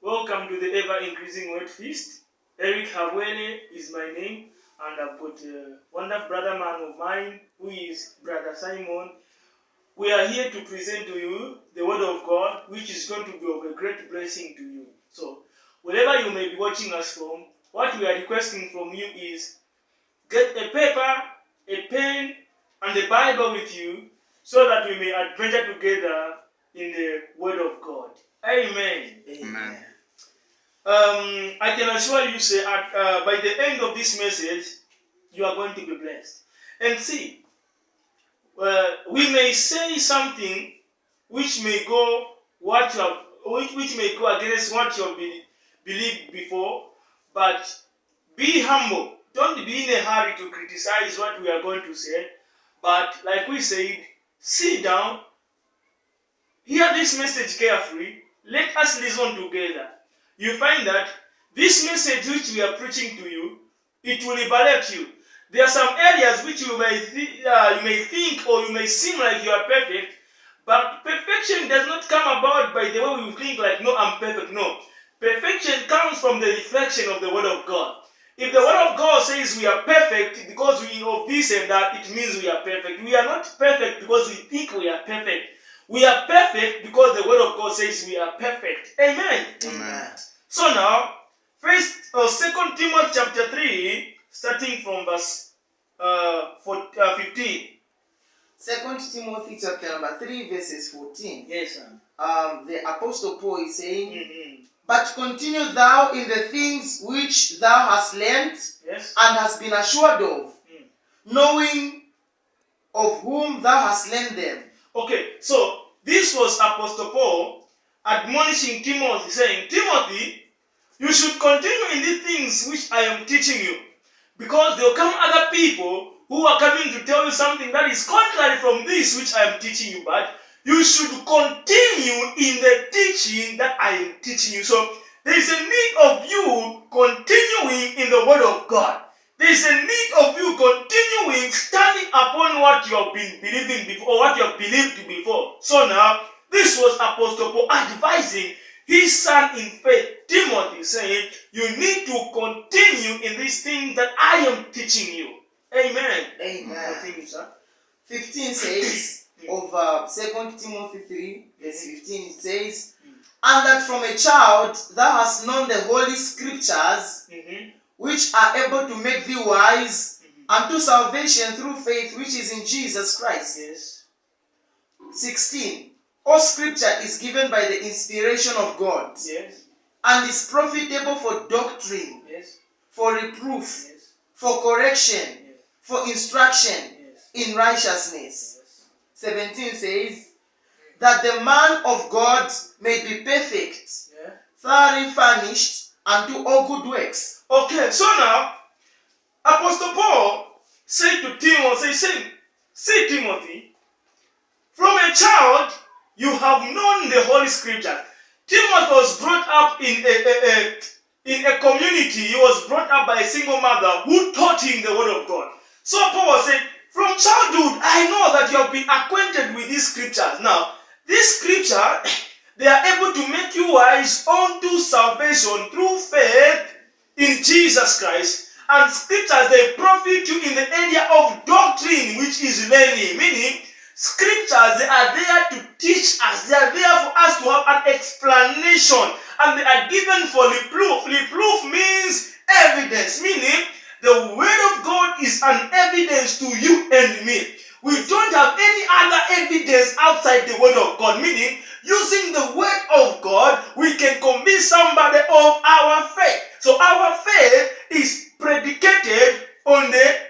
Welcome to the ever-increasing word feast. Eric Habwele is my name, and I've got a wonderful brother man of mine who is Brother Simon. We are here to present to you the word of God, which is going to be of a great blessing to you. So, wherever you may be watching us from, what we are requesting from you is get a paper, a pen, and a Bible with you so that we may adventure together in the word of God. Amen. Amen. I can assure you, say, by the end of this message, you are going to be blessed. And see, we may say something which may go which may go against what you have believed before, but be humble. Don't be in a hurry to criticize what we are going to say. But like we said, sit down, hear this message carefully. Let us listen together. You find that this message which we are preaching to you, it will liberate you. There are some areas which you may think or you may seem like you are perfect, but perfection does not come about by the way we think like, no, I'm perfect. No. Perfection comes from the reflection of the Word of God. If the Word of God says we are perfect because we of this and that, it means we are perfect. We are not perfect because we think we are perfect. We are perfect because the Word of God says we are perfect. Amen. Amen. So now, 2 Timothy chapter 3, starting from verse 15. 2 Timothy chapter number 3 verses 14. Yes, sir. The Apostle Paul is saying, Mm-hmm. But continue thou in the things which thou hast learnt Yes. and hast been assured of, knowing of whom thou hast learned them. Okay, so this was Apostle Paul admonishing Timothy, saying, Timothy, you should continue in the things which I am teaching you. Because there will come other people who are coming to tell you something that is contrary from this which I am teaching you. But you should continue in the teaching that I am teaching you. So there is a need of you continuing in the Word of God. There is a need of you continuing standing upon what you have been believing before, or what you have believed before. So now, this was Apostle Paul advising his son in faith, Timothy, saying, you need to continue in these things that I am teaching you. Amen. Amen. Continue, sir. 15 says of 2 Timothy 3 verse 15, it says, And that from a child thou hast known the holy scriptures, which are able to make thee wise unto salvation through faith which is in Jesus Christ. Yes. 16. All scripture is given by the inspiration of God, Yes. and is profitable for doctrine, Yes. for reproof, Yes. for correction, Yes. for instruction Yes. in righteousness. Yes. 17 says, that the man of God may be perfect, Yeah. thoroughly furnished unto all good works. Okay, so now, Apostle Paul said to Timothy, say Timothy, from a child you have known the Holy Scriptures. Timothy was brought up in a community. He was brought up by a single mother who taught him the Word of God. So Paul was saying, from childhood, I know that you have been acquainted with these scriptures. Now, this scripture, they are able to make you wise unto salvation through faith in Jesus Christ. And scriptures, they profit you in the area of doctrine, which is learning. Meaning, scriptures, they are there to teach us. They are there for us to have an explanation. And they are given for reproof. Reproof means evidence. Meaning, the Word of God is an evidence to you and me. We don't have any other evidence outside the Word of God. Meaning, using the Word of God, we can convince somebody of our faith. So our faith is predicated on the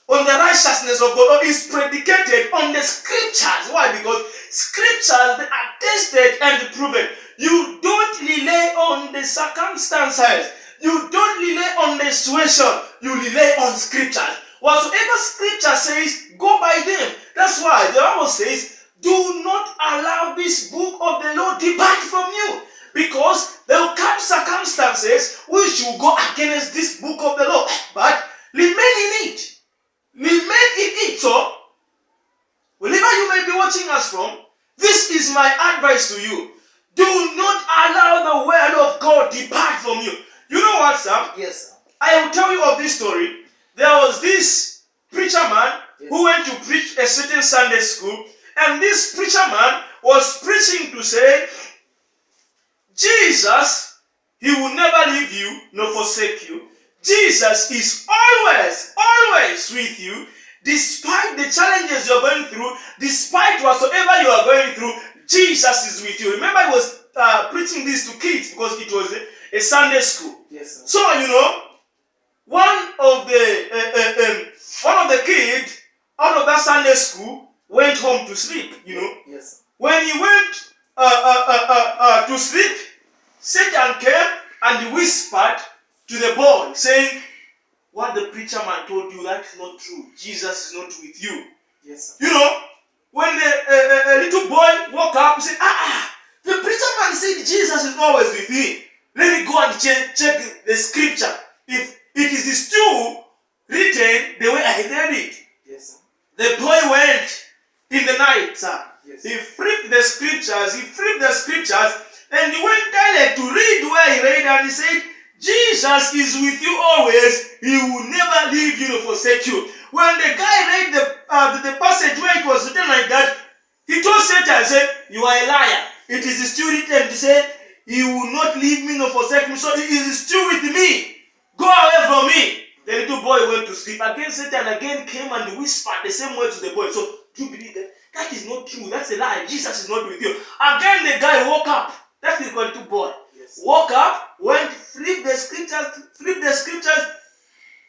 righteousness of God, or is predicated on the scriptures. Why? Because scriptures, they are tested and proven. You don't rely on the circumstances. You don't rely on the situation. You rely on scriptures. Whatsoever scripture says, go by them. That's why the Bible says, do not allow this book of the Lord depart from you. Because there will come circumstances which will go against this book of the Lord. But remain in it. Remain in it. So, wherever you may be watching us from, this is my advice to you. Do not allow the Word of Yes, sir. I will tell you of this story. There was this preacher man Yes. who went to preach a certain Sunday school, and this preacher man was preaching to say, Jesus, he will never leave you nor forsake you. Jesus is always with you, despite the challenges you're going through, despite whatsoever you are going through, Jesus is with you. Remember, he was preaching this to kids because it was a Sunday school. Yes, sir. So, one of the kids out of that Sunday school went home to sleep. Yes, sir. When he went to sleep, Satan came and whispered to the boy, saying, "What the preacher man told you, that's not true. Jesus is not with you." Yes, sir. When the little boy woke up, he said, the preacher man said Jesus is always with me. Let me go and check the scripture. If it is still written the way I read it. Yes, sir. The boy went in the night, sir. Yes. He flipped the scriptures, and he went direct to read where he read, and he said, Jesus is with you always. He will never leave you nor forsake you. When the guy read the passage where it was written like that, he told Satan, said, "You are a liar. It is still written to say, he will not leave me nor forsake me. So he is still with me. Go away from me." The little boy went to sleep. Again, Satan again came and whispered the same word to the boy. So, do you believe that? That is not true. That's a lie. Jesus is not with you. Again, the guy woke up. That's the little boy. Yes. Woke up, went, flipped the scriptures,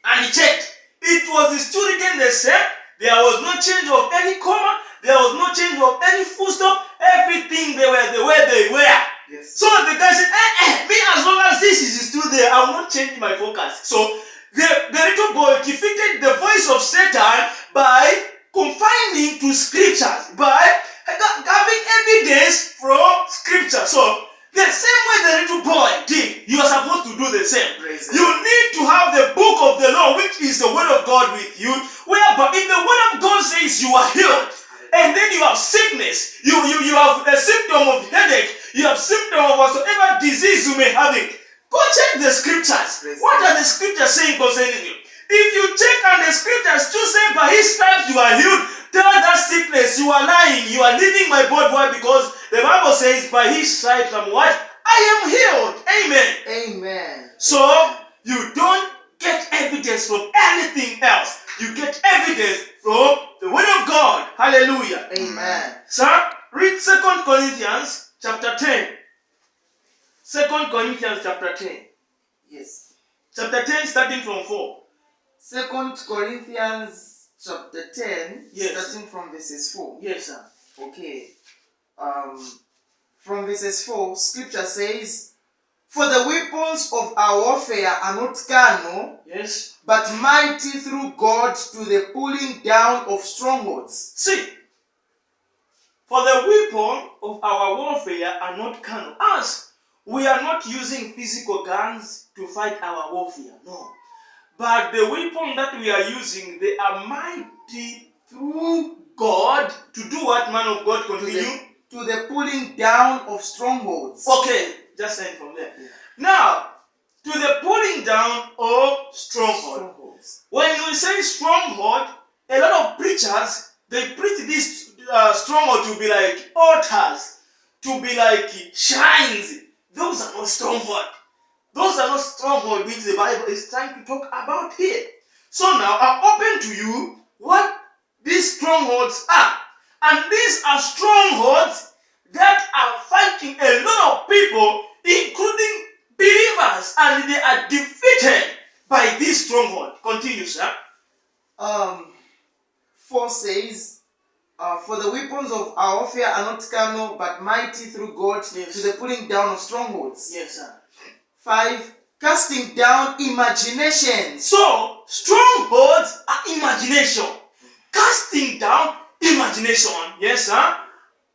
and he checked. It was still written the same. There was no change of any comma. There was no change of any full stop. Everything they were the way they were. Yes. So the guy said, me, as long as this is still there, I will not change my focus. So the little boy defeated the voice of Satan by confining to scriptures, by having evidence from scripture. So the same way the little boy did, you are supposed to do the same. Praise You need to have the book of the law, which is the word of God with you, whereby if the word of God says you are healed, and then you have sickness, you have a symptom of headache, you have symptom of whatsoever disease you may have it, go check the scriptures. Praise What God. are the scriptures saying concerning you? If you check and the scriptures still say by his stripes you are healed, tell that sickness you are lying, you are leaving my body. Why? Because the Bible says by his stripes I'm what? I am healed. Amen. Amen. So you don't get evidence from anything else. You get evidence from the word of God. Hallelujah. Amen. Sir, read 2 Corinthians chapter 10. 2 Corinthians chapter 10. Yes. Chapter 10 starting from 4. 2 Corinthians chapter 10, Yes. starting from verses 4. Yes, sir. Okay. From verses 4, scripture says, "For the weapons of our warfare are not carnal, Yes. but mighty through God to the pulling down of strongholds." See, for the weapon of our warfare are not carnal. Us, we are not using physical guns to fight our warfare. No. But the weapon that we are using, they are mighty through God to do what, man of God? Continue. To the pulling down of strongholds. Okay, just end from there. Yeah. Now, to the pulling down of stronghold. Strongholds. When we say stronghold, a lot of preachers, they preach this stronghold to be like altars, to be like shrines. Those are not stronghold. Those are not stronghold which the Bible is trying to talk about here. So now I open to you what these strongholds are. And these are strongholds that are fighting a lot of people, including believers, and they are defeated by this stronghold. Continue, sir. 4 says, "For the weapons of our warfare are not carnal, but mighty through God Yes. to the pulling down of strongholds." Yes, sir. 5, "Casting down imaginations." So, strongholds are imagination. Casting down imagination. Yes, sir.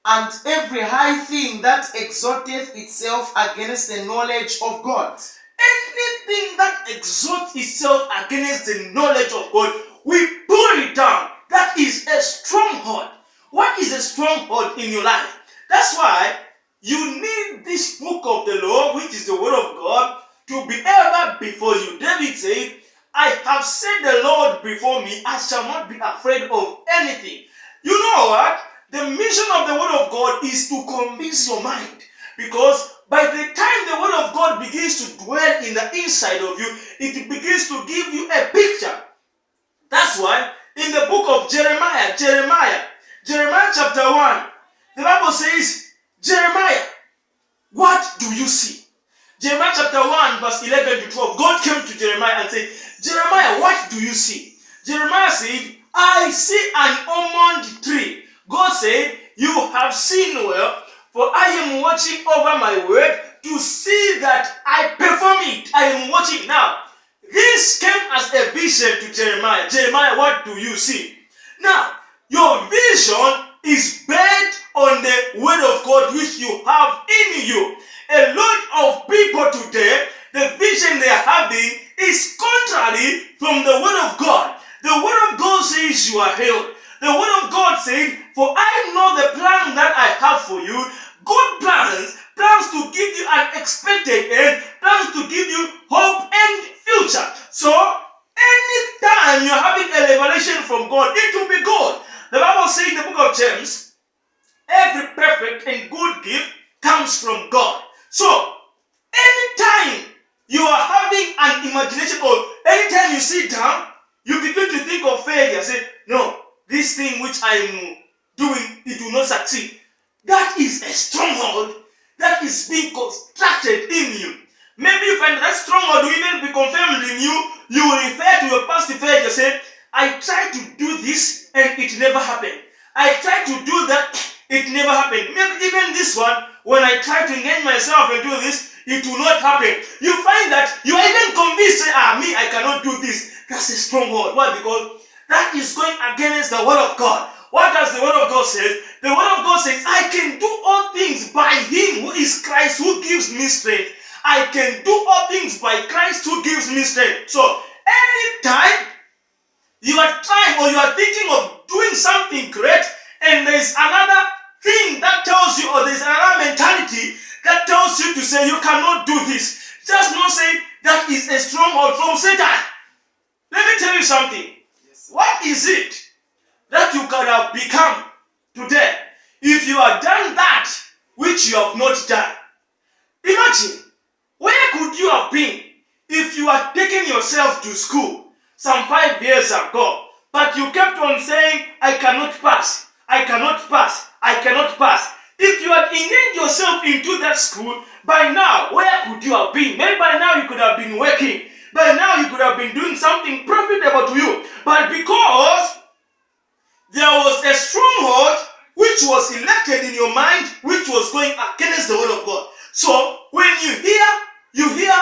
"And every high thing that exalteth itself against the knowledge of God." Anything that exalts itself against the knowledge of God, we pull it down. That is a stronghold. What is a stronghold in your life? That's why you need this book of the law, which is the word of God, to be ever before you. David said, I have set the Lord before me, I shall not be afraid of anything. You know what? The mission of the Word of God is to convince your mind. Because by the time the Word of God begins to dwell in the inside of you, it begins to give you a picture. That's why in the book of Jeremiah chapter 1, the Bible says, Jeremiah, what do you see? Jeremiah chapter 1 verse 11 to 12, God came to Jeremiah and said, Jeremiah, what do you see? Jeremiah said, I see an almond tree. God said, you have seen well, for I am watching over my word to see that I perform it. I am watching now. This came as a vision to Jeremiah. Jeremiah, what do you see? Now, your vision is based on the word of God which you have in you. A lot of people today, the vision they are having is contrary from the word of God. The word of God says you are healed. The word of God says, for I know the plan that I have for you. Good plans to give you an expected end, plans to give you hope and future. So, anytime you're having a revelation from God, it will be good. The Bible says in the book of James, every perfect and good gift comes from God. So, anytime you are having an imagination, or anytime you sit down, you begin to think of failure. Say, no, this thing which I am doing, it will not succeed. That is a stronghold that is being constructed in you. Maybe you find that stronghold will even be confirmed in you. You will refer to your past failure. Say, I tried to do this and it never happened. I tried to do that, it never happened. Maybe even this one, when I try to engage myself and do this, it will not happen. You find that you are even convinced, say, me, I cannot do this. That's a stronghold. Why? Because that is going against the word of God. What does the word of God say? The word of God says, I can do all things by him who is Christ, who gives me strength. I can do all things by Christ who gives me strength. So, anytime you are trying or you are thinking of doing something great, and there is another thing that tells you, or there is another mentality that tells you to say you cannot do this, just not say that is a stronghold from Satan. Let me tell you something. Yes. What is it that you could have become today if you had done that which you have not done? Imagine, where could you have been if you had taken yourself to school some 5 years ago, but you kept on saying, I cannot pass, I cannot pass, I cannot pass? If you had engaged yourself into that school, by now, where could you have been? Maybe by now you could have been working. By now you could have been doing something profitable to you. But because there was a stronghold which was elected in your mind, which was going against the word of God. So when you hear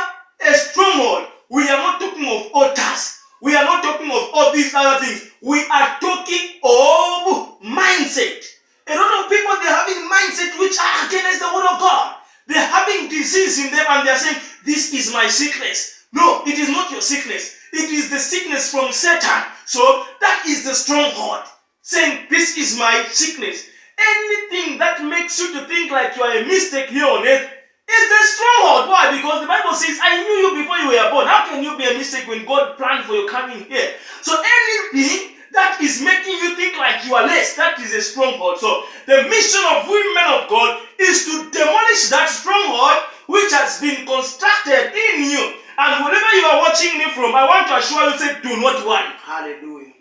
a stronghold, we are not talking of altars. We are not talking of all these other things. We are talking of mindset. A lot of people, they're having mindset which are against the word of God. They're having disease in them and they're saying, this is my sickness. No, it is not your sickness. It is the sickness from Satan. So that is the stronghold. Saying, this is my sickness. Anything that makes you to think like you are a mistake here on earth is the stronghold. Why? Because the Bible says, I knew you before you were born. How can you be a mistake when God planned for your coming here? So anything that is making you think like you are less, that is a stronghold. So the mission of women of God is to demolish that stronghold which has been constructed in you. And wherever you are watching me from, I want to assure you, say, do not worry. Hallelujah.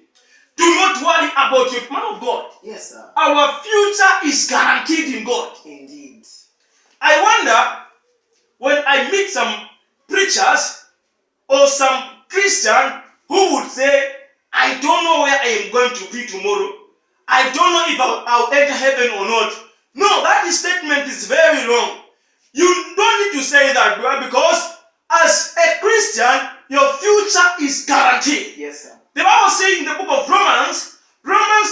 Do not worry about your man of God. Yes, sir. Our future is guaranteed in God. Indeed. I wonder, when I meet some preachers or some Christian who would say, I don't know where I am going to be tomorrow. I don't know if I'll enter heaven or not. No, that statement is very wrong. You don't need to say that, because as a Christian, your future is guaranteed. Yes, sir. The Bible says in the book of Romans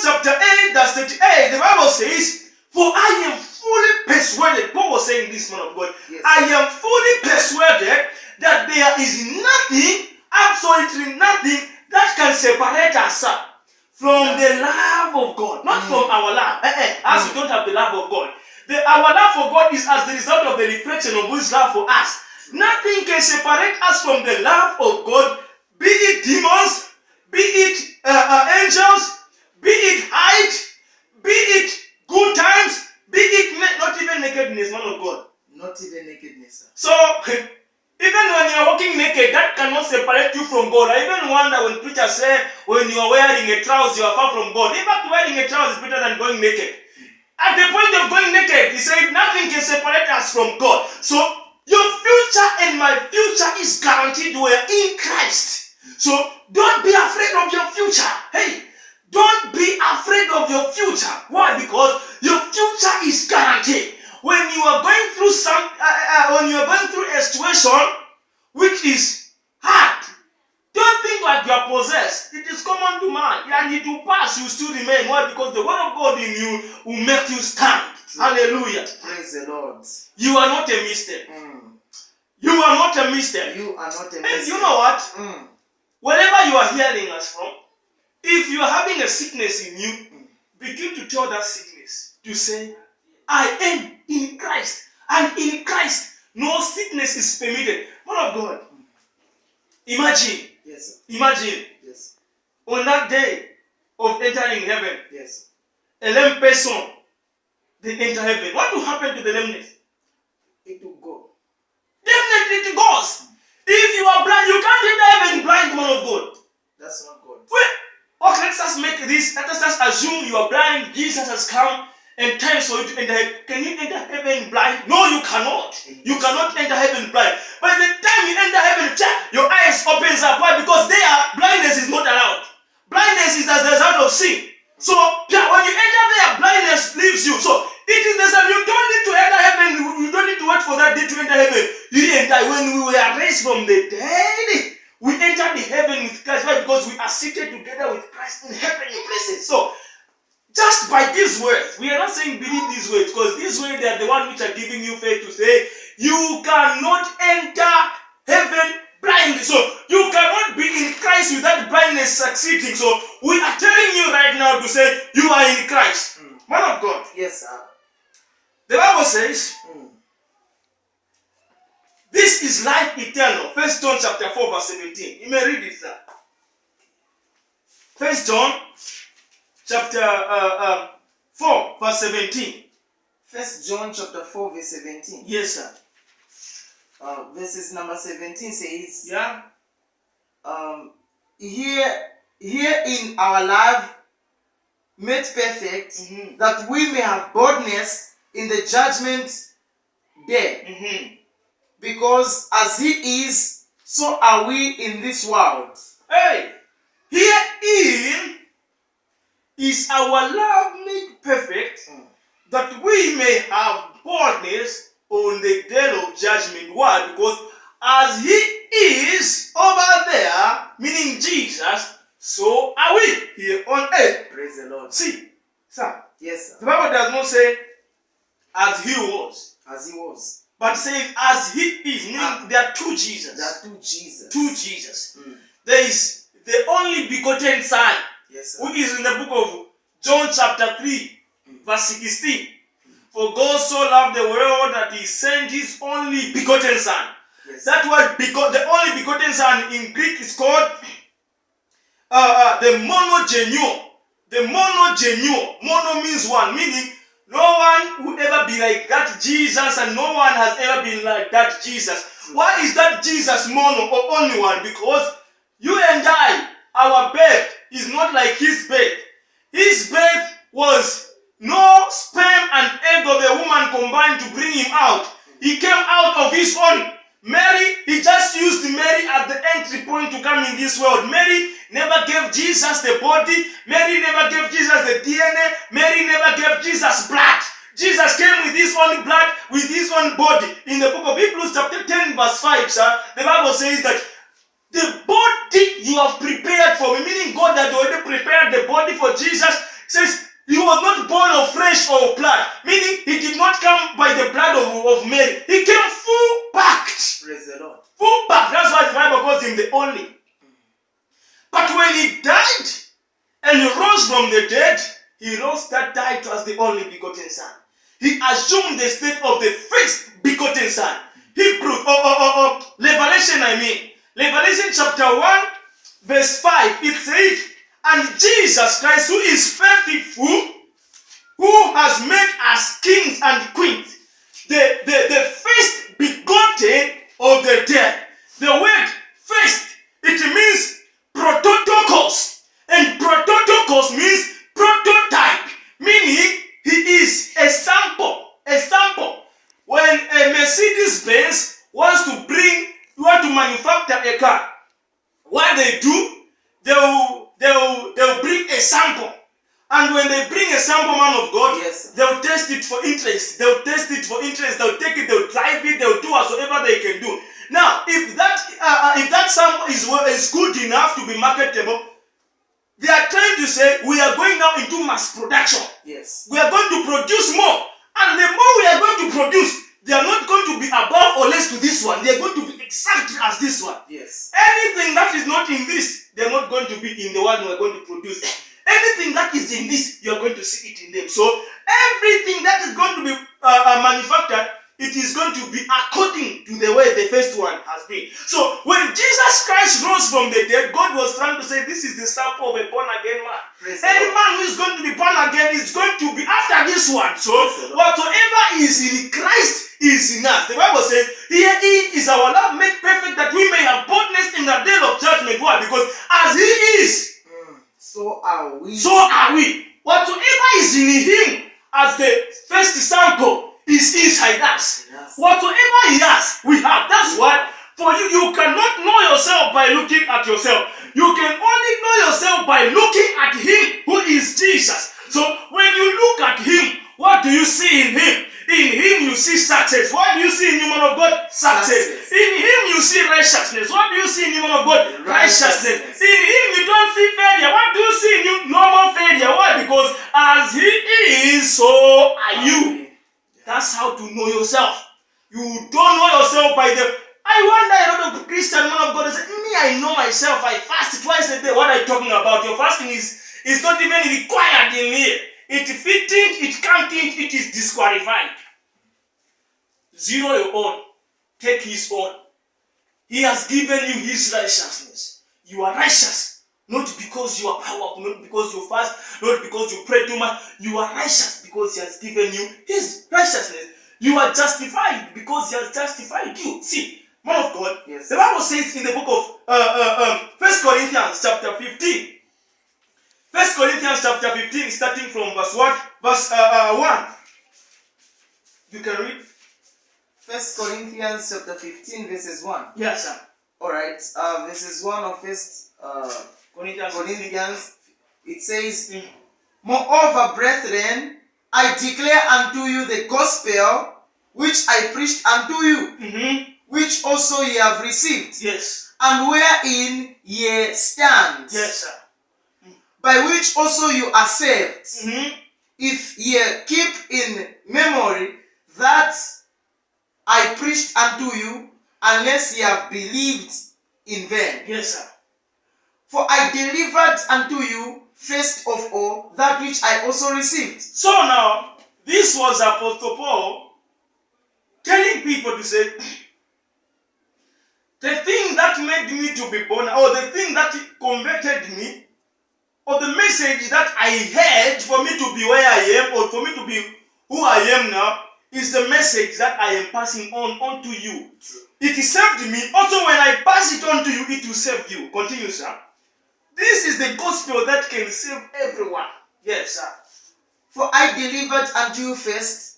chapter 8, verse 38, the Bible says, for I am fully persuaded, Paul was saying this, man of God, yes, I am fully persuaded that there is nothing, absolutely nothing, that can separate us from the love of God. Not from our love, as we don't have the love of God. Our love for God is as the result of the reflection of His love for us. Nothing can separate us from the love of God, be it demons, be it angels, be it height, be it good times, be it not even nakedness, man of God. Not even nakedness, sir. So, even when you are walking naked, that cannot separate you from God. I even wonder when preachers say when you are wearing a trouser, you are far from God. In fact, wearing a trouser is better than going naked. At the point of going naked, he said nothing can separate us from God. So, your future and my future is guaranteed. We're in Christ. So, don't be afraid of your future. Hey, don't be afraid of your future. Why? Because your future is guaranteed. When you are going through a situation which is hard, don't think like you are possessed. It is common to man, and it will pass. You still remain. Why? Because the word of God in you will make you stand. Hallelujah. Praise the Lord. You are not a mistake. You are not a mistake. You are not a And mistake. you know what? Wherever you are hearing us from, if you are having a sickness in you, begin to tell that sickness to say, I am in Christ. And in Christ, no sickness is permitted. Man of God, imagine. Yes, sir. Imagine. Yes. On that day of entering heaven, Yes. a lame person, they enter heaven. What will happen to the lameness? It will go. Definitely it goes. If you are blind, you can't enter heaven blind, man of God. That's not God. Wait. Okay, let's just make this. Let us just assume you are blind. Jesus has come and time for you to enter heaven. Can you enter heaven blind? No, you cannot. You cannot enter heaven blind. By the time you enter heaven, your eyes opens up. Why? Because blindness is not allowed. Blindness is as the result of sin. So when you enter there, blindness leaves you. So it is the same. You don't need to enter heaven. You don't need to wait for that day to enter heaven. You enter when we were raised from the dead. We entered the heaven with Christ. Why? Because we are seated together with Christ in heavenly places. So just by these words, we are not saying believe these words, because these words they are the ones which are giving you faith to say you cannot enter heaven blindly. So you cannot be in Christ without blindness succeeding. So we are telling you right now to say you are in Christ. Man of God. Yes, sir. The Bible says this is life eternal. 1 John chapter 4 verse 17. You may read it, sir. 1 John chapter 4 verse 17. 1 John chapter 4 verse 17. Yes, sir. Verses number 17 says, Yeah. Here in our life made perfect, that we may have boldness in the judgment day. Because as he is, so are we in this world. Hey, herein is our love made perfect, that we may have boldness on the day of judgment. Why? Because as he is over there, meaning Jesus, so are we here on earth. Praise the Lord. See, sir, Yes, sir. the Bible does not say as he was, As he was. but saying as he is, meaning there are two Jesus. There are two Jesus. Two Jesus. There is the only begotten Son, Yes, sir. which is in the book of John chapter 3, verse 16. For God so loved the world that he sent his only begotten Son. Yes. That word, the only begotten Son in Greek is called the monogenuo. The monogenuo. Mono means one, meaning no one would ever be like that Jesus, and no one has ever been like that Jesus. Why is that Jesus mono or only one? Because you and I, our birth is not like his birth. His birth was no sperm and egg of a woman combined to bring him out. He came out of his own. Mary, he just used Mary at the entry point to come in this world. Mary never gave Jesus the body. Mary never gave Jesus the DNA. Mary never gave Jesus blood. Jesus came with his own blood, with his own body. In the book of Hebrews chapter 10 verse 5, sir, the Bible says that the body you have prepared for me, meaning God had already prepared the body for Jesus, says he was not born of flesh or of blood, meaning he did not come by the blood of Mary. He came full packed. Praise the Lord. Full packed. That's why the Bible calls him the only. But when he died and he rose from the dead, he rose that died as the only begotten Son. He assumed the state of the first begotten Son. I mean? Revelation chapter 1, verse 5, it says, and Jesus Christ, who is faithful, who has made us kings and queens, the first begotten of the dead. The word first, it means prototokos. And prototokos means prototype, meaning he is a sample. A sample. When a Mercedes-Benz want to manufacture a car, what they do, they'll bring a sample. And when they bring a sample, man of God, Yes. they'll test it for interest. They'll test it for interest. They'll take it. They'll drive it. They'll do whatsoever they can do. Now, if that sample is good enough to be marketable, they are trying to say we are going now into mass production. Yes. We are going to produce more, and the more we are going to produce, they are not going to be above or less to this one. They are going to be exact as this one. Yes. Anything that is not in this, they are not going to be in the one we are going to produce. Anything that is in this, you are going to see it in them. So everything that is going to be manufactured, it is going to be according to the way the first one has been. So when Jesus Christ rose from the dead, God was trying to say, this is the sample of a born again man. Any man who is going to be born again is going to be after this one. So whatsoever is in Christ is in us. The Bible says, herein is our love made perfect, that we may have boldness in the day of judgment. Why? Because as he is, so are we. so are we. Whatsoever is in him as the first sample is inside us. Yes. Whatsoever he has, we have. That's what. For you cannot know yourself by looking at yourself. You can only know yourself by looking at him who is Jesus. So when you look at him, what do you see in him? In him you see success. What do you see in the man of God? Success. In him you see righteousness. What do you see in the man of God? Righteousness. In him you don't see failure. What do you see in him? Normal failure. Why? Because as he is, so are you. That's how to know yourself. You don't know yourself by the... I wonder a lot of Christian man of God say, me, I know myself. I fast twice a day. What are you talking about? Your fasting is not even required in here. It fitting, it counting, it is disqualified. Zero your own. Take his own. He has given you his righteousness. You are righteous. Not because you are powerful, not because you fast, not because you pray too much. You are righteous because he has given you his righteousness. You are justified because he has justified you. See, man of God, Yes. the Bible says in the book of 1 Corinthians chapter 15. 1 Corinthians chapter 15, starting from verse 1. You can read. 1 Corinthians chapter 15, verses 1. Yes, sir. Alright, verses 1 of 1 Corinthians, it says, Moreover, brethren, I declare unto you the gospel which I preached unto you, which also ye have received, Yes. and wherein ye stand, Yes, sir. by which also you are saved, if ye keep in memory that I preached unto you, unless ye have believed in vain. Yes, sir. For I delivered unto you first of all that which I also received. So now, this was Apostle Paul telling people to say, the thing that made me to be born, or the thing that converted me, or the message that I heard for me to be where I am, or for me to be who I am now, is the message that I am passing on to you. It saved me. Also, when I pass it on to you, it will save you. Continue, sir. This is the gospel that can save everyone. Yes, sir. For I delivered unto you first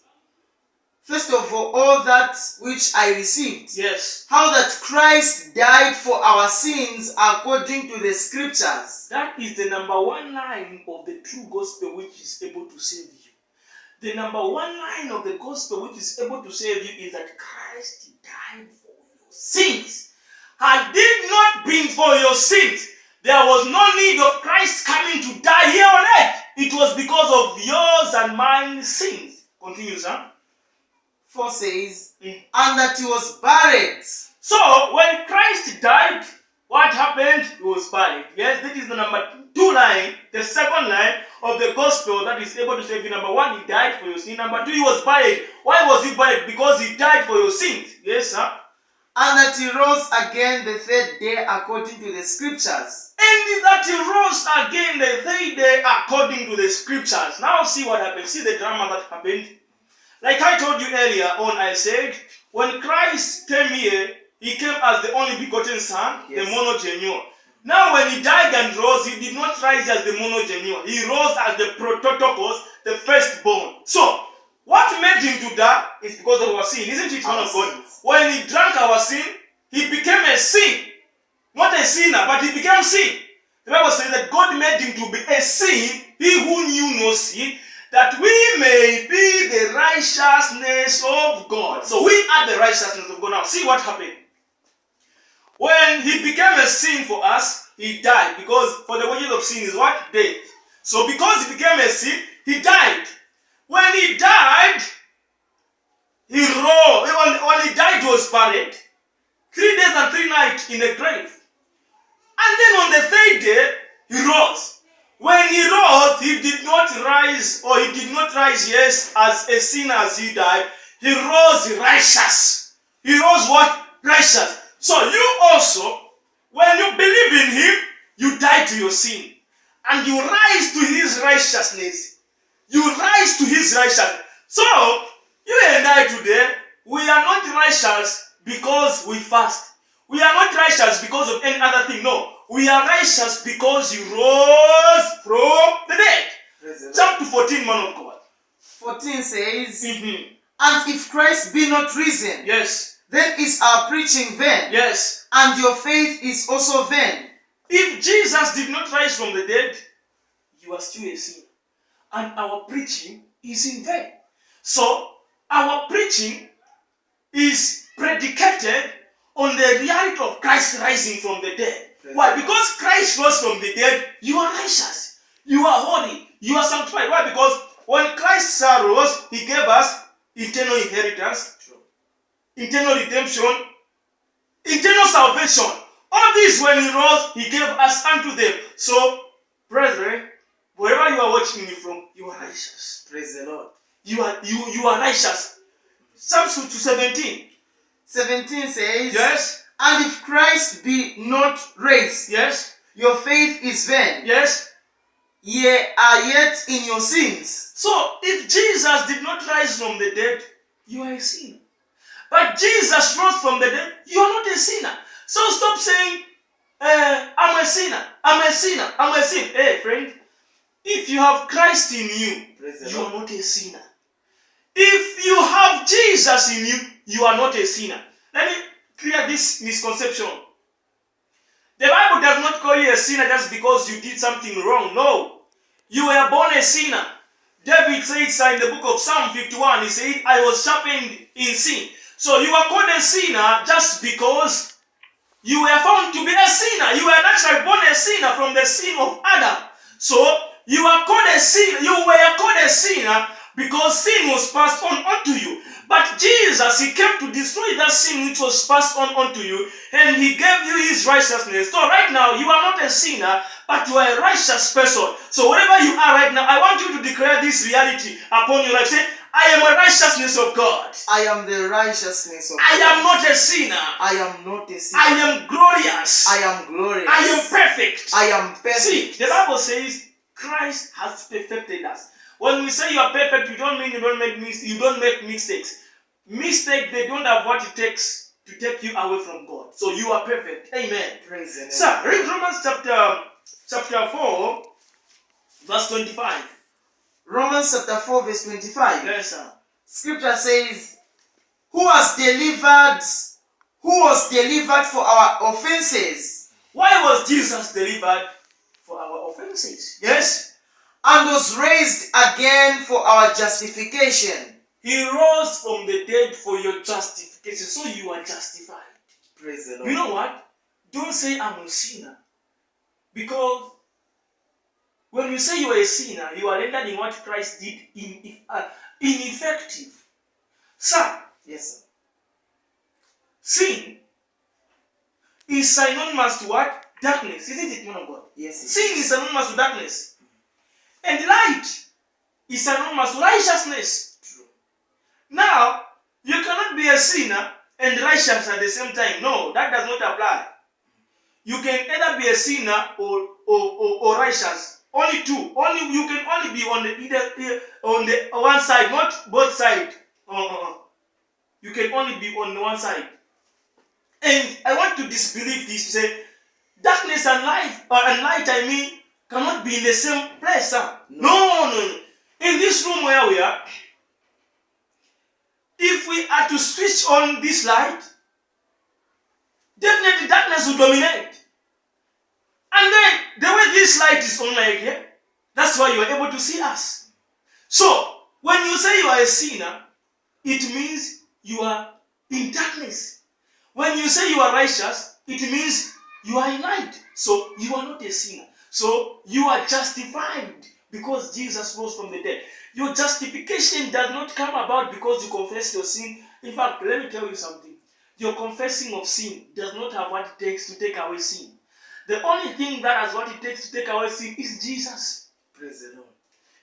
of all that which I received. Yes. How that Christ died for our sins according to the scriptures. That is the number one line of the true gospel which is able to save you. The number one line of the gospel which is able to save you is that Christ died for your sins. Had it not been for your sins, there was no need of Christ coming to die here on earth. It was because of yours and mine sins. Continue, sir. 4 says, and that he was buried. So, when Christ died, what happened? He was buried. Yes, this is the number 2 line, the second line of the gospel that is able to save you. Number 1, he died for your sin. Number 2, he was buried. Why was he buried? Because he died for your sins. Yes, sir. And that he rose again the third day according to the scriptures. And that he rose again the third day according to the scriptures. Now see what happened. See the drama that happened. Like I told you earlier on, I said, when Christ came here, he came as the only begotten son, Yes. the monogenuine. Now when he died and rose, he did not rise as the monogenuine. He rose as the prototokos, the firstborn. So, what made him to die is because of our sin. Isn't it, man of God? Sins. When he drank our sin, he became a sin. Not a sinner, but he became sin. The Bible says that God made him to be a sin, he who knew no sin, that we may be the righteousness of God. So we are the righteousness of God. Now, see what happened. When he became a sin for us, he died. Because for the wages of sin is what? Death. So because he became a sin, he died. When he died, he rose. When he died, he was buried. 3 days and 3 nights in the grave. And then on the third day, he rose. When he rose, he did not rise, or he did not rise, yes, as a sinner as he died. He rose righteous. He rose what? Righteous. So you also, when you believe in him, you die to your sin. And you rise to his righteousness. You rise to his righteousness. So, you and I today, we are not righteous because we fast. We are not righteous because of any other thing. No. We are righteous because you rose from the dead. Jump to 14, man of God. 14 says, Mm-hmm. And if Christ be not risen, Yes. then is our preaching vain, Yes. and your faith is also vain. If Jesus did not rise from the dead, you are still a sinner. And our preaching is in vain. So, our preaching is predicated on the reality of Christ rising from the dead. Why? Because Christ rose from the dead, you are righteous. You are holy. You are sanctified. Why? Because when Christ rose, he gave us eternal inheritance, eternal redemption, eternal salvation. All this, when he rose, he gave us unto them. So, brethren, wherever you are watching me from, you are righteous. Praise the Lord. You are righteous. Psalms 17. 17 says, Yes. And if Christ be not raised, Yes. your faith is vain. Yes. Ye are yet in your sins. So, if Jesus did not rise from the dead, you are a sinner. But Jesus rose from the dead, you are not a sinner. So stop saying, I'm a sinner, I'm a sinner, I'm a sinner. Hey, friend, if you have Christ in you, Praise the you Lord. are not a sinner. If you have Jesus in you, you are not a sinner. Let me clear this misconception. The Bible does not call you a sinner just because you did something wrong. No. You were born a sinner. David says in the book of Psalm 51, he said, I was sharpened in sin. So you are called a sinner just because you were found to be a sinner. You were naturally born a sinner from the sin of Adam. So you are called a sinner. You were called a sinner because sin was passed on unto you. But Jesus, he came to destroy that sin which was passed on unto you, and he gave you his righteousness. So right now, you are not a sinner, but you are a righteous person. So wherever you are right now, I want you to declare this reality upon your life. Say, I am a righteousness of God. I am the righteousness of I God. am not a sinner. I am not a sinner. I am glorious. I am glorious. I am perfect. I am See, perfect. the Bible says Christ has perfected us. When we say you are perfect, you don't mean you don't make mistakes. Mistakes, they don't have what it takes to take you away from God. So you are perfect. Amen. Praise the Lord. So read Romans chapter 4, verse 25. Romans chapter 4 verse 25. Yes, sir. Scripture says, who was delivered for our offenses, Why was Jesus delivered? For our offenses. Yes. and was raised again for our justification. He rose from the dead for your justification. So you are justified. Praise the Lord. You know what? Don't say I'm a sinner. Because when you say you are a sinner, you are rendered in what Christ did ineffective. Sir, Yes, sir. sin is synonymous to what? Darkness. Isn't it, man of God? Yes, sir. Sin is synonymous to darkness. And light is synonymous to righteousness. True. Now, you cannot be a sinner and righteous at the same time. No, that does not apply. You can either be a sinner or righteous. Only two. Only you can only be on the one side, not both sides. You can only be on one side. And I want to disbelieve this. Say, darkness and light, cannot be in the same place. No. In this room where we are, if we are to switch on this light, definitely darkness will dominate. And then the way this light is on like here, that's why you are able to see us. So when you say you are a sinner, it means you are in darkness. When you say you are righteous, it means you are in light. So you are not a sinner. So you are justified because Jesus rose from the dead. Your justification does not come about because you confess your sin. In fact, let me tell you something. Your confessing of sin does not have what it takes to take away sin. The only thing that has what it takes to take away sin is Jesus. Praise the Lord.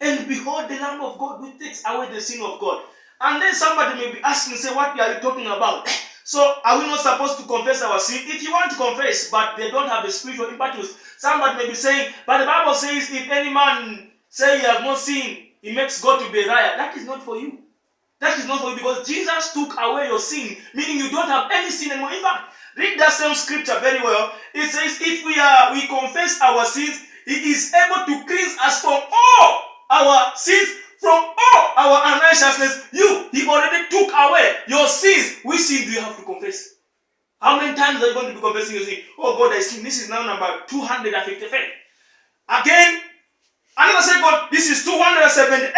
And behold the Lamb of God who takes away the sin of God. And then somebody may be asking, say, what are you talking about? So are we not supposed to confess our sin? If you want to confess, but they don't have a spiritual impetus, somebody may be saying, but the Bible says, if any man say he has not sinned, he makes God to be a liar. That is not for you. That is not for you because Jesus took away your sin, meaning you don't have any sin anymore. In fact, read that same scripture very well. It says, if we confess our sins, He is able to cleanse us from all our sins, from all our unrighteousness. He already took away your sins. Which sin do you have to confess? How many times are you going to be confessing your sin? Oh God, I sin. This is now number 255. Again, another say, God, this is 278.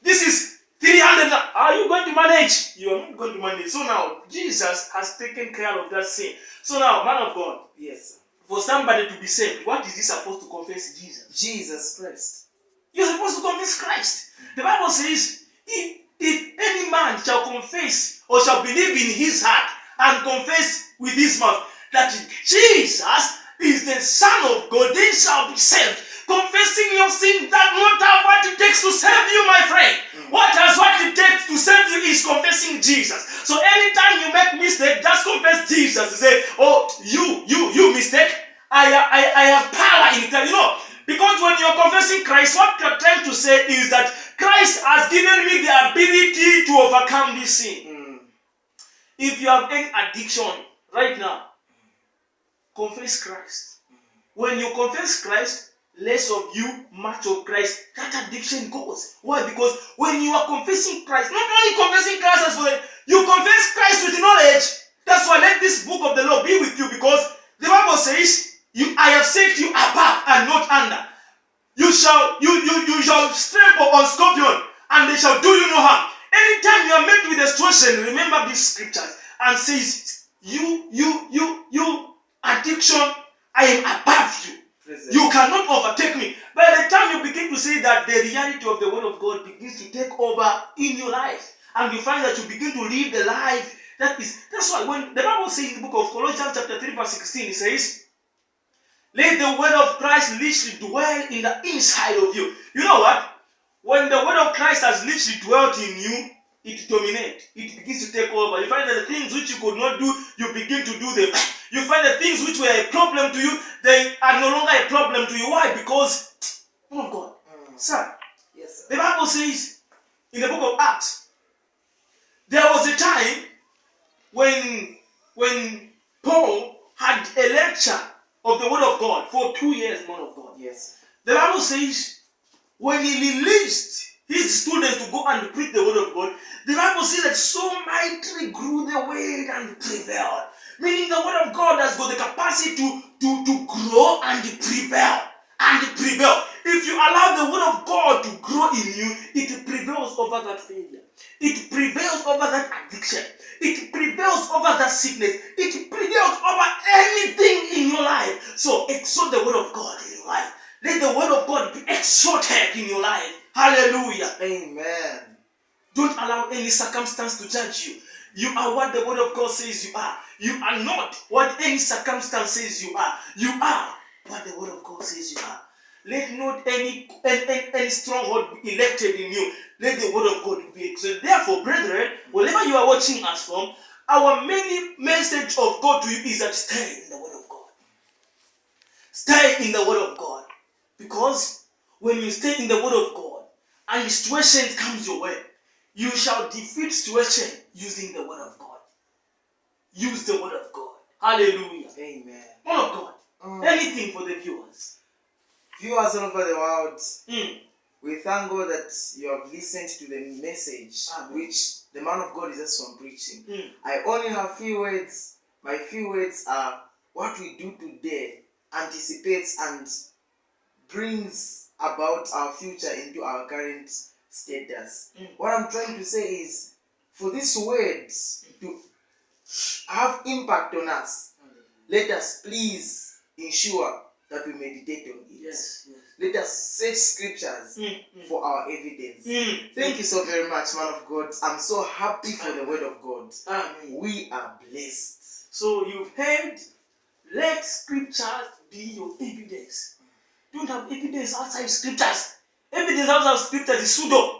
This is 300. Are you going to manage? You are not going to manage. So now, Jesus has taken care of that sin. So now, man of God, Yes, sir. for somebody to be saved, what is he supposed to confess? Jesus Christ. You're supposed to confess Christ. The Bible says, if any man shall confess or shall believe in his heart and confess with his mouth that Jesus is the Son of God, they shall be saved. Confessing your sin does not have what it takes to save you, my friend. What it takes to save you is confessing Jesus. So anytime you make mistake, just confess Jesus. Say, oh, you mistake. I have power in it. You know, because when you're confessing Christ, what you're trying to say is that Christ has given me the ability to overcome this sin. If you have any addiction right now, confess Christ. When you confess Christ, less of you, much of Christ, that addiction goes. Why? Because when you are confessing Christ, not only confessing Christ as well, you confess Christ with knowledge. That's why let this book of the law be with you, because the Bible says, I have set you above and not under. You shall trample on scorpion, and they shall do you no harm. Anytime you are met with a situation, remember these scriptures and says, you addiction, I am above you. You cannot overtake me. By the time you begin to say that, the reality of the word of God begins to take over in your life, and you find that you begin to live the life that's why when the Bible says in the book of Colossians chapter 3 verse 16, it says, let the word of Christ literally dwell in the inside of you. You know what? When the word of Christ has literally dwelt in you, it dominates. It begins to take over. You find that the things which you could not do, you begin to do them. You find the things which were a problem to you, they are no longer a problem to you. Why? Because, oh God, sir, Yes, sir. the Bible says in the book of Acts, there was a time when Paul had a lecture of the word of God for 2 years, man of God. Yes. The Bible says when he released his students to go and preach the word of God, the Bible says that so mightily grew the word and prevailed. Meaning the word of God has got the capacity to grow and prevail. And prevail. If you allow the word of God to grow in you, it prevails over that failure. It prevails over that addiction. It prevails over that sickness. It prevails over anything in your life. So exalt the word of God in your life. Let the word of God be exalted in your life. Hallelujah. Amen. Don't allow any circumstance to judge you. You are what the word of God says you are. You are not what any circumstance says you are. You are what the word of God says you are. Let not any stronghold be elected in you. Let the word of God be exalted. Therefore, brethren, wherever you are watching us from, our main message of God to you is that stay in the Word of God. Stay in the Word of God. Because when you stay in the Word of God and situation comes your way, you shall defeat situation using the Word of God. Use the Word of God. Hallelujah. Amen. Word of God. Anything for the viewers. Viewers all over the world, Mm. we thank God that you have listened to the message which the man of God is just from preaching. I only have few words. My few words are what we do today anticipates and brings about our future into our current status. What I'm trying to say is, for these words to have impact on us, let us please ensure that we meditate on it. Yes. Let us search scriptures for our evidence. Thank you so very much, man of God. I'm so happy for the Word of God. Amen. We are blessed. So you've heard, let scriptures be your evidence. Don't have evidence outside scriptures. Evidence outside scriptures is pseudo.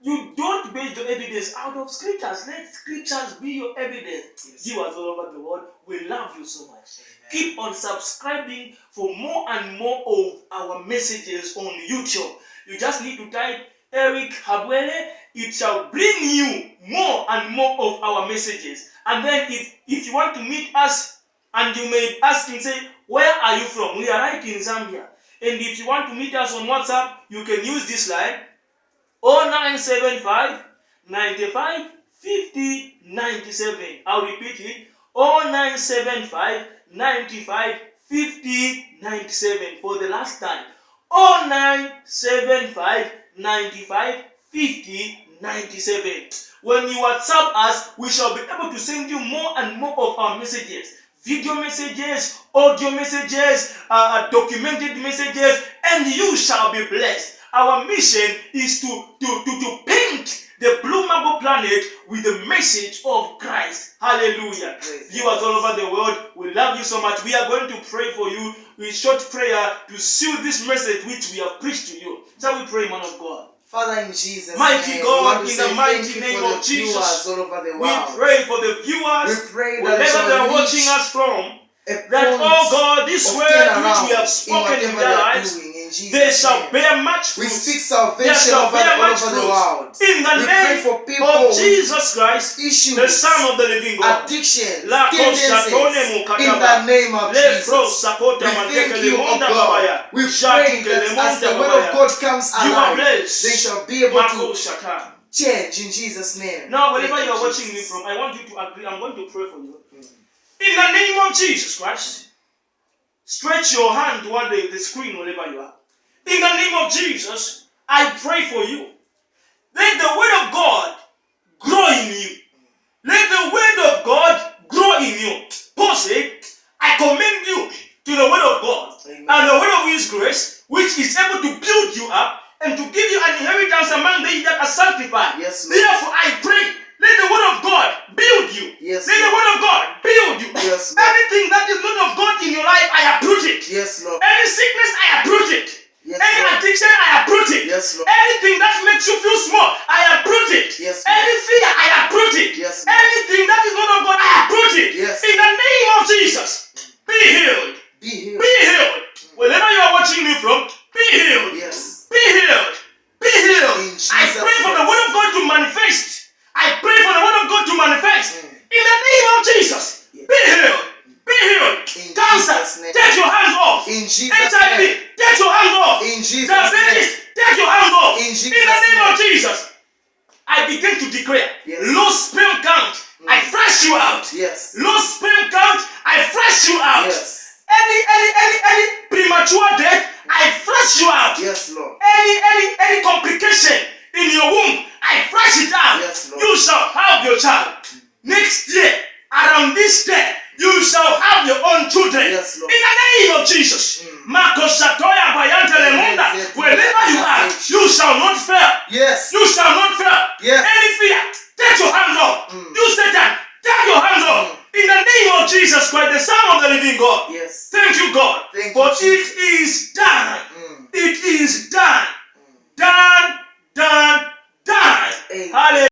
You don't base your evidence out of scriptures. Let scriptures be your evidence. Yes. Viewers all over the world, we love you so much. Amen. Keep on subscribing for more and more of our messages on YouTube. You just need to type Eric Habwele. It shall bring you more and more of our messages. And then if you want to meet us, and you may ask him, say, where are you from? We are right in Zambia. And if you want to meet us on WhatsApp, you can use this line, 0975 95 50 97. I'll repeat it, 0975 95 50 97 for the last time. 0975 95 50 97. When you WhatsApp us, we shall be able to send you more and more of our messages. Video messages, audio messages, documented messages, and you shall be blessed. Our mission is to paint the blue marble planet with the message of Christ. Hallelujah. Viewers all over the world, we love you so much. We are going to pray for you with short prayer to seal this message which we have preached to you. Shall we pray, man of God? Father, in Jesus' Mighty name, God, we in want to the say mighty thank you name for of the Jesus, viewers all over the we world. pray for the viewers, We pray that wherever shall they are reach watching us from, a that, point oh God, this of word which turnaround we have in spoken in whatever their they are lives, doing, in Jesus' they shall name. bear much We fruit. speak They salvation shall all bear over much the fruit. world. In the We pray name for people of with Jesus Christ, issues, the Son of the living God. addictions, La tendencies, koshatone in mukataba. the name of Le pro Jesus. sapota We manteke thank you, le O monda God. babaya. We Shatu pray ke that le as monda the word of babaya. God comes You are alive, blessed. they shall be able Mako to shata. change in Jesus' name. Now, wherever Thank you are watching me Jesus. from, I want you to agree. I'm going to pray for you. In the name of Jesus Christ, stretch your hand toward the screen wherever you are. In the name of Jesus, I pray for you. Let the word of God grow in you. Let the word of God grow in you. Paul said, I commend you to the word of God. Amen. And the word of his grace, which is able to build you up and to give you an inheritance among they that are sanctified. Yes, Lord. Therefore, I pray, let the word of God build you. Yes, Let the Lord. word of God build you. Yes, Lord. Anything that is not of God in your life, I uproot it. Yes, Lord. Any sickness, I uproot it. Yes, Any Lord. addiction, I uproot it. Yes, Lord. Anything that makes you feel small, I uproot it. Yes, Lord. Any fear, I uproot it. Yes, Lord. Anything that is not of God, I uproot it. Yes. In the name of Jesus, be healed. Be healed. Be healed. Wherever you are watching me from, be healed. Yes. Be healed. Be healed. In Jesus' I pray for the name. word of God to manifest. I pray for the word of God to manifest. In the name of Jesus, Yes. be healed. Be healed. In Cancer, Jesus' name. take your hands off. In Jesus' HIV, name. take your hands off. In Jesus' Diabetes, take your hands off. In Jesus' the name name. of Jesus, I begin to declare, Yes. low sperm count, I fresh you out. Yes. Low sperm count, I fresh you out. Yes. Any premature death, I fresh you out. Yes, Lord. Any complication in your womb, I fresh it out. Yes, Lord. You shall have your child. Next year, around this day, you shall have your own children. Yes, Lord. In the name of Jesus. Makosatoya bayanta lemunda. Yes, yes. Wherever you are, you shall not fail. Yes. You shall not fail. Yes. Any fear, take your hands off. You Satan, take your hands off. In the name of Jesus Christ, the Son of the living God. Yes. Thank you, God. Thank For you, Jesus. it